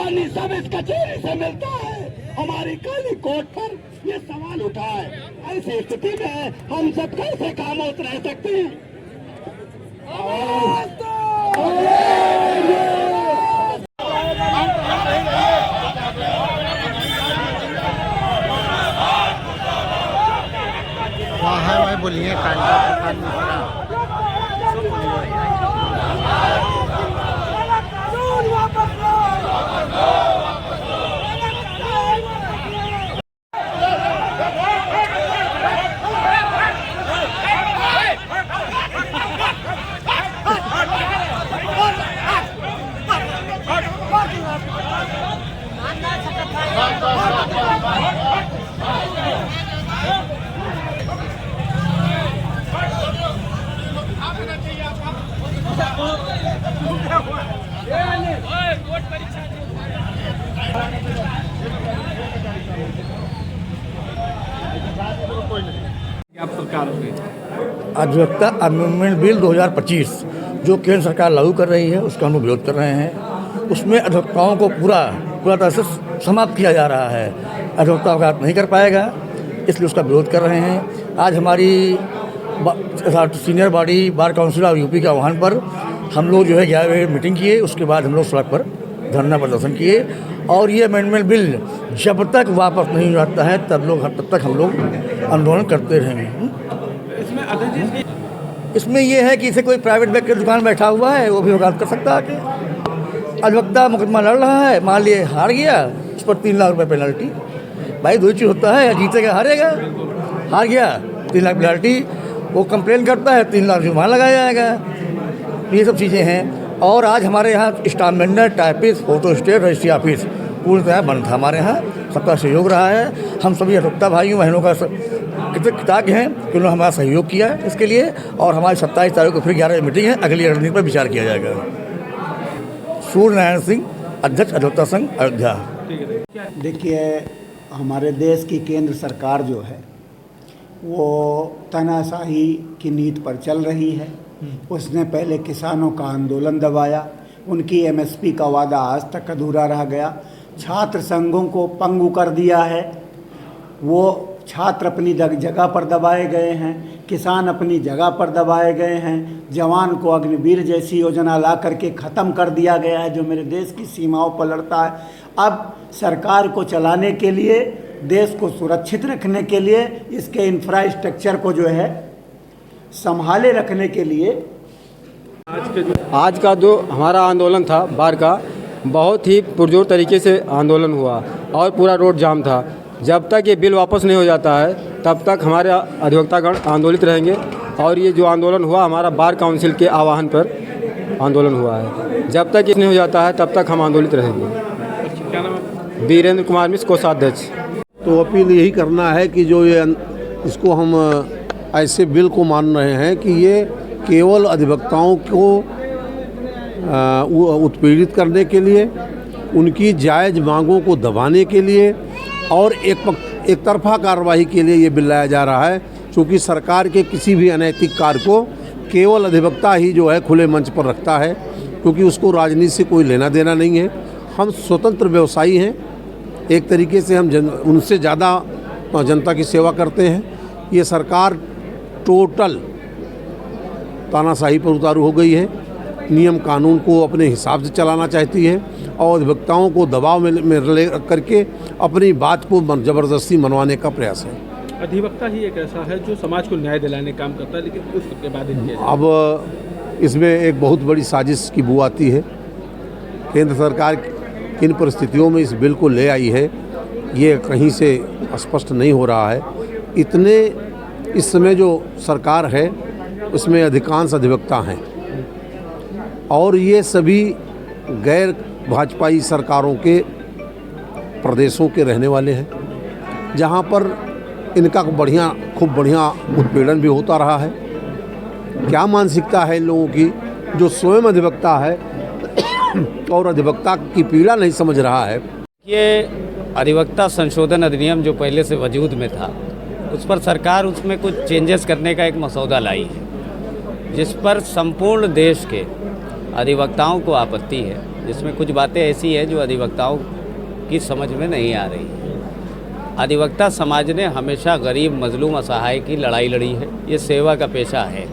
पानी सब इस कचौरी से मिलता है। हमारी काली कोट पर ये सवाल उठा है। ऐसी स्थिति में हम सब कैसे खामोश रह सकते हैं? भाई बोलिए अधिवक्ता अमेंडमेंट बिल 2025 जो केंद्र सरकार लागू कर रही है उसका हम लोग विरोध कर रहे हैं। उसमें अधिवक्ताओं को पूरा तरह से समाप्त किया जा रहा है। अधिवक्ता अवकाश नहीं कर पाएगा, इसलिए उसका विरोध कर रहे हैं। आज हमारी सीनियर बॉडी बार काउंसिल और यूपी के आह्वान पर हम लोग जो है 11 बजे मीटिंग किए। उसके बाद हम लोग सड़क पर धरना प्रदर्शन किए और ये अमेंडमेंट बिल जब तक वापस नहीं जाता है तब तक हम लोग आंदोलन करते रहेंगे। इसमें ये है कि इसे कोई प्राइवेट व्यक्ति की दुकान बैठा हुआ है वो भी वकालत कर सकता है कि अधिवक्ता मुकदमा लड़ रहा है, मान लिए हार गया, उस पर 3 लाख रुपए पेनल्टी। भाई दो ही चीज़ होता है, जीतेगा हारेगा। हार गया 3 लाख पेनल्टी, वो कंप्लेन करता है 3 लाख जुर्माना लगाया जाएगा। ये सब चीज़ें हैं। और आज हमारे यहाँ stamp vendor, typist, photo state, registry office पूरी तरह बंद था। हमारे यहाँ सबका सहयोग रहा है। हम सभी अधिवक्ता भाइयों बहनों का कृतज्ञ हैं कि उन्होंने हमारा सहयोग किया इसके लिए। और हमारी 27 तारीख को फिर 11 मीटिंग है, अगली रणनीति पर विचार किया जाएगा। सूर्य नारायण सिंह, अध्यक्ष अधिवक्ता संघ अयोध्या। देखिए, हमारे देश की केंद्र सरकार जो है वो तानाशाही की नीति पर चल रही है। उसने पहले किसानों का आंदोलन दबाया, उनकी एमएसपी का वादा आज तक अधूरा रह गया। छात्र संघों को पंगु कर दिया है। वो छात्र अपनी जगह पर दबाए गए हैं, किसान अपनी जगह पर दबाए गए हैं। जवान को अग्निवीर जैसी योजना ला करके ख़त्म कर दिया गया है जो मेरे देश की सीमाओं पर लड़ता है। अब सरकार को चलाने के लिए, देश को सुरक्षित रखने के लिए, इसके इंफ्रास्ट्रक्चर को जो है संभाले रखने के लिए आज का जो हमारा आंदोलन था बार का, बहुत ही पुरजोर तरीके से आंदोलन हुआ और पूरा रोड जाम था। जब तक ये बिल वापस नहीं हो जाता है तब तक हमारे अधिवक्तागण आंदोलित रहेंगे। और ये जो आंदोलन हुआ हमारा बार काउंसिल के आह्वान पर आंदोलन हुआ है। जब तक ये नहीं हो जाता है तब तक हम आंदोलित रहेंगे। वीरेंद्र कुमार मिश्र, कोषाध्यक्ष। तो अपील यही करना है कि जो ये इसको हम ऐसे बिल को मान रहे हैं कि ये केवल अधिवक्ताओं को उत्पीड़ित करने के लिए, उनकी जायज़ मांगों को दबाने के लिए और एक तरफा कार्रवाई के लिए ये बिल लाया जा रहा है। क्योंकि सरकार के किसी भी अनैतिक कार्य को केवल अधिवक्ता ही जो है खुले मंच पर रखता है, क्योंकि उसको राजनीति से कोई लेना देना नहीं है। हम स्वतंत्र व्यवसायी हैं, एक तरीके से हम उनसे ज़्यादा जनता की सेवा करते हैं। ये सरकार टोटल तानाशाही पर उतारू हो गई है, नियम कानून को अपने हिसाब से चलाना चाहती है और अधिवक्ताओं को दबाव में ले करके अपनी बात को ज़बरदस्ती मनवाने का प्रयास है। अधिवक्ता ही एक ऐसा है जो समाज को न्याय दिलाने काम करता है, लेकिन उसके बाद अब इसमें एक बहुत बड़ी साजिश की बू आती है। केंद्र सरकार किन परिस्थितियों में इस बिल को ले आई है ये कहीं से स्पष्ट नहीं हो रहा है। इस समय जो सरकार है उसमें अधिकांश अधिवक्ता हैं और ये सभी गैर भाजपाई सरकारों के प्रदेशों के रहने वाले हैं, जहाँ पर इनका खूब बढ़िया उत्पीड़न भी होता रहा है। क्या मानसिकता है इन लोगों की जो स्वयं अधिवक्ता है और अधिवक्ता की पीड़ा नहीं समझ रहा है। ये अधिवक्ता संशोधन अधिनियम जो पहले से वजूद में था उस पर सरकार उसमें कुछ चेंजेस करने का एक मसौदा लाई है, जिस पर संपूर्ण देश के अधिवक्ताओं को आपत्ति है। जिसमें कुछ बातें ऐसी हैं जो अधिवक्ताओं की समझ में नहीं आ रही। अधिवक्ता समाज ने हमेशा गरीब, मजलूम, असहाय की लड़ाई लड़ी है। ये सेवा का पेशा है,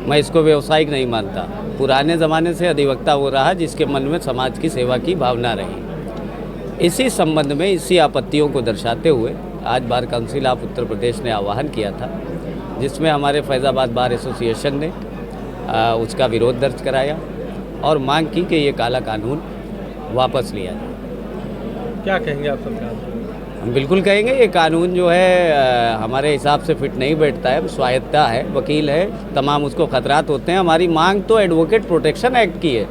मैं इसको व्यावसायिक नहीं मानता। पुराने ज़माने से अधिवक्ता वो रहा जिसके मन में समाज की सेवा की भावना रही। इसी संबंध में, इसी आपत्तियों को दर्शाते हुए आज bar council of Uttar Pradesh ने आह्वान किया था, जिसमें हमारे फैज़ाबाद बार एसोसिएशन ने उसका विरोध दर्ज कराया और मांग की कि ये काला कानून वापस लिया जाए। क्या कहेंगे आप सरकार को? हम बिल्कुल कहेंगे ये कानून जो है हमारे हिसाब से फिट नहीं बैठता है। स्वायत्ता है, वकील है, तमाम उसको खतरात होते हैं। हमारी मांग तो एडवोकेट प्रोटेक्शन एक्ट की है।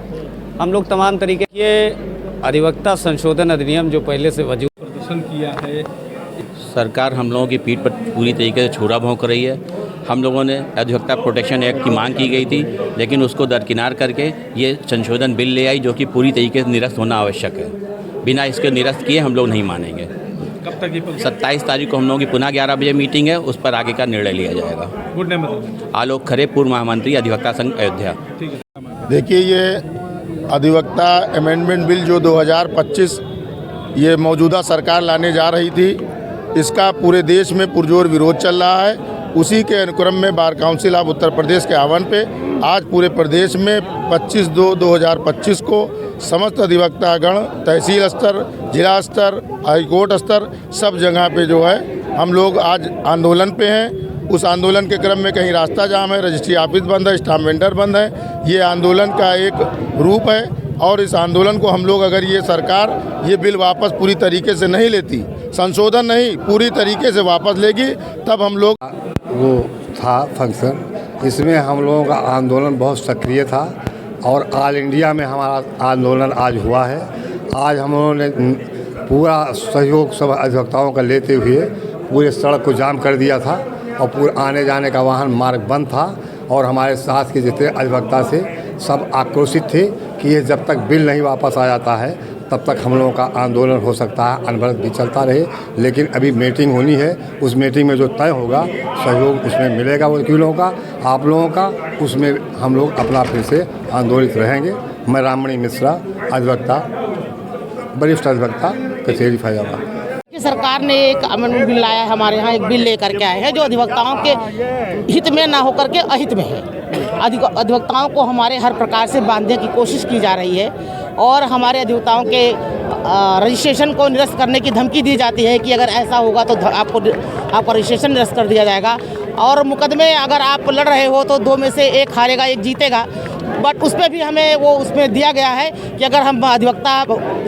हम लोग तमाम तरीके ये अधिवक्ता संशोधन अधिनियम जो पहले से वजूद प्रदर्शन किया है, सरकार हम लोगों की पीठ पर पूरी तरीके से छुरा भोंक रही है। हम लोगों ने अधिवक्ता प्रोटेक्शन एक्ट की मांग की गई थी, लेकिन उसको दरकिनार करके ये संशोधन बिल ले आई जो कि पूरी तरीके से निरस्त होना आवश्यक है। बिना इसके निरस्त किए हम लोग नहीं मानेंगे। कब तक ये 27 तारीख को हम लोगों की पुनः 11 बजे मीटिंग है, उस पर आगे का निर्णय लिया जाएगा। गुड नेम बताइए। आलोक खरे, पूर्व महामंत्री अधिवक्ता संघ अयोध्या। ठीक है। देखिए, ये अधिवक्ता अमेंडमेंट बिल जो 2025 ये मौजूदा सरकार लाने जा रही थी, इसका पूरे देश में पुरजोर विरोध चल रहा है। उसी के अनुक्रम में bar council of Uttar Pradesh के आह्वान पे आज पूरे प्रदेश में 25/2/2025 को समस्त अधिवक्तागण तहसील स्तर, जिला स्तर, हाईकोर्ट स्तर, सब जगह पे जो है हम लोग आज आंदोलन पे हैं। उस आंदोलन के क्रम में कहीं रास्ता जाम है, रजिस्ट्री ऑफिस बंद है, स्टाम्प वेंडर बंद है। ये आंदोलन का एक रूप है और इस आंदोलन को हम लोग, अगर ये सरकार ये बिल वापस पूरी तरीके से नहीं लेती, संशोधन नहीं पूरी तरीके से वापस लेगी, तब हम लोग वो था फंक्शन, इसमें हम लोगों का आंदोलन बहुत सक्रिय था और ऑल इंडिया में हमारा आंदोलन आज हुआ है। आज हम लोगों ने पूरा सहयोग सब अधिवक्ताओं का लेते हुए पूरे सड़क को जाम कर दिया था और पूरा आने जाने का वाहन मार्ग बंद था और हमारे साथ के जितने अधिवक्ता से सब आक्रोशित थे कि ये जब तक बिल नहीं वापस आ जाता है तब तक हम लोगों का आंदोलन हो सकता है, अनवरत भी चलता रहे। लेकिन अभी मीटिंग होनी है, उस मीटिंग में जो तय होगा सहयोग उसमें मिलेगा वकीलों का, आप लोगों का, उसमें हम लोग अपना फिर से आंदोलित रहेंगे। मैं राममणि मिश्रा, अधिवक्ता, वरिष्ठ अधिवक्ता, कचहरी फैजाबाद। सरकार ने एक अमेंडमेंट बिल लाया है, हमारे यहाँ एक बिल लेकर के आए हैं जो अधिवक्ताओं के हित में ना होकर के अहित में है। अधिवक्ताओं को हमारे हर प्रकार से बांधने की कोशिश की जा रही है और हमारे अधिवक्ताओं के रजिस्ट्रेशन को निरस्त करने की धमकी दी जाती है कि अगर ऐसा होगा तो आपका रजिस्ट्रेशन निरस्त कर दिया जाएगा और मुकदमे अगर आप लड़ रहे हो तो 2 में से 1 हारेगा, 1 जीतेगा। बट उस पर भी हमें वो उसमें दिया गया है कि अगर हम अधिवक्ता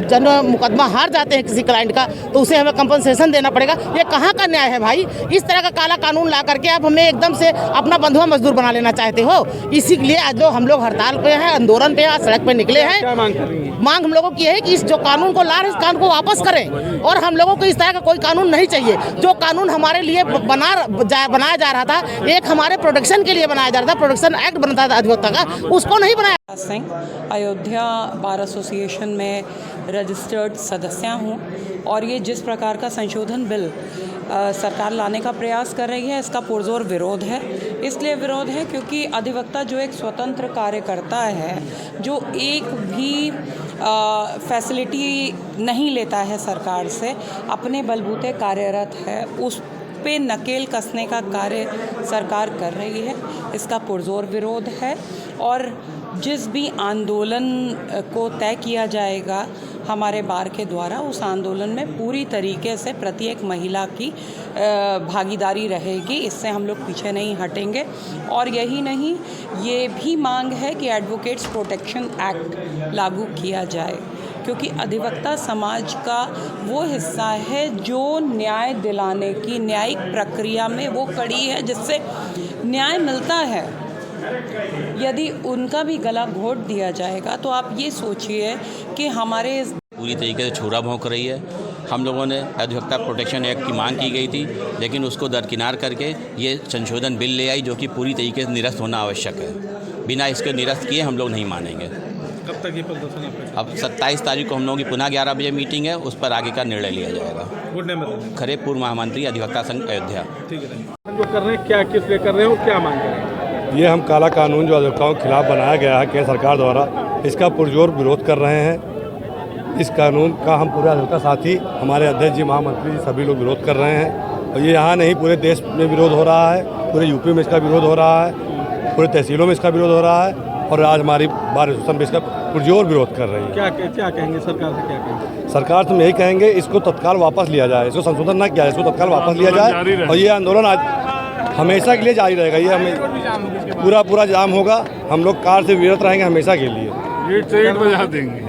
जन मुकदमा हार जाते हैं किसी क्लाइंट का तो उसे हमें कंपनसेशन देना पड़ेगा। ये कहाँ का न्याय है भाई? इस तरह का काला कानून ला करके आप हमें एकदम से अपना बंधुआ मजदूर बना लेना चाहते हो। इसी के लिए आज जो हम लोग हड़ताल पे हैं, आंदोलन पे हैं, सड़क पे निकले हैं। क्या मांग कर रही हैं? मांग हम लोगों की है कि इस जो कानून को ला रहे हैं इस कानून को वापस करें और हम लोगों को इस तरह का कोई कानून नहीं चाहिए। जो कानून हमारे लिए बनाया जा रहा था, एक हमारे प्रोटेक्शन के लिए बनाया जा रहा था, प्रोटेक्शन एक्ट बनता था अधिवक्ता का, उसको नहीं बनाया। सिंह, अयोध्या बार एसोसिएशन में रजिस्टर्ड सदस्य हूँ और ये जिस प्रकार का संशोधन बिल सरकार लाने का प्रयास कर रही है, इसका पुरजोर विरोध है। इसलिए विरोध है क्योंकि अधिवक्ता जो एक स्वतंत्र कार्यकर्ता है, जो एक भी फैसिलिटी नहीं लेता है सरकार से, अपने बलबूते कार्यरत है, उस पे नकेल कसने का कार्य सरकार कर रही है। इसका पुरजोर विरोध है और जिस भी आंदोलन को तय किया जाएगा हमारे बार के द्वारा, उस आंदोलन में पूरी तरीके से प्रत्येक महिला की भागीदारी रहेगी। इससे हम लोग पीछे नहीं हटेंगे और यही नहीं, ये भी मांग है कि एडवोकेट्स प्रोटेक्शन एक्ट लागू किया जाए क्योंकि अधिवक्ता समाज का वो हिस्सा है जो न्याय दिलाने की न्यायिक प्रक्रिया में वो कड़ी है जिससे न्याय मिलता है। यदि उनका भी गला घोट दिया जाएगा तो आप ये सोचिए कि हमारे पूरी तरीके से छुरा भोंक रही है। हम लोगों ने अधिवक्ता प्रोटेक्शन एक्ट की मांग की गई थी, लेकिन उसको दरकिनार करके ये संशोधन बिल ले आई जो कि पूरी तरीके से निरस्त होना आवश्यक है। बिना इसके निरस्त किए हम लोग नहीं मानेंगे। कब तक ये प्रदर्शन आपका? अब 27 तारीख को हम लोगों की पुनः 11 बजे मीटिंग है, उस पर आगे का निर्णय लिया जाएगा। गुड नेम बताइए। खरे, पूर्व महामंत्री अधिवक्ता संघ अयोध्या। ठीक है। जो कर रहे हैं, क्या किस लिए कर रहे हो, क्या मांग कर रहे हैं? ये हम काला कानून जो अधिवक्ताओं के खिलाफ बनाया गया है केंद्र सरकार द्वारा, इसका पुरजोर विरोध कर रहे हैं। इस कानून का हम पूरे अधिवक्ता साथी, हमारे अध्यक्ष जी, महामंत्री जी, सभी लोग विरोध कर रहे हैं। और ये यहाँ नहीं, पूरे देश में विरोध हो रहा है, पूरे यूपी में इसका विरोध हो रहा है, पूरे तहसीलों में इसका विरोध हो रहा है और आज हमारी बार एसोसिएशन भी इसका पुरजोर विरोध कर रही है। क्या कहेंगे सरकार से, क्या कहेंगे? सरकार से हम यही कहेंगे, इसको तत्काल वापस लिया जाए, इसको संशोधन ना किया जाए, इसको तत्काल वापस लिया जाए और ये आंदोलन आज हमेशा के लिए जारी रहेगा। ये हमें पूरा जाम होगा, हम लोग कार से विरत रहेंगे हमेशा के लिए। ये ट्रेन बजा देंगे।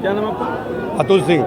क्या नाम आपका? अतुल सिंह।